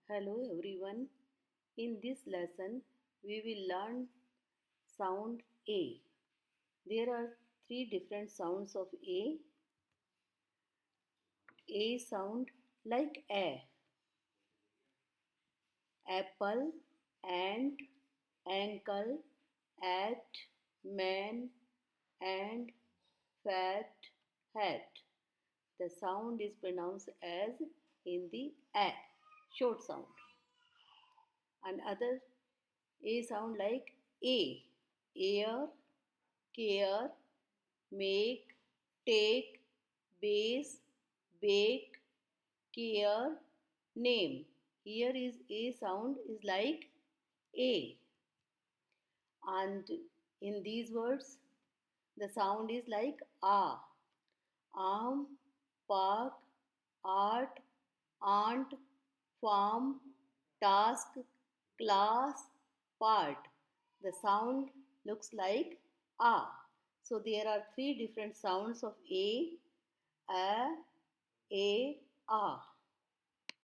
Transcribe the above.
Hello everyone. In this lesson, we will learn sound A. There are three different sounds of A. A sound like A. Apple, ant, ankle, at, man, and fat, hat. The sound is pronounced as in the A, short sound. Another A sound like A, air, care, make, take, base, bake, care, name. Here is A sound is like A. And in these words, the sound is like A. Arm, park, art, aunt, farm, task, class, part. The sound looks like A. So there are three different sounds of A, A, A,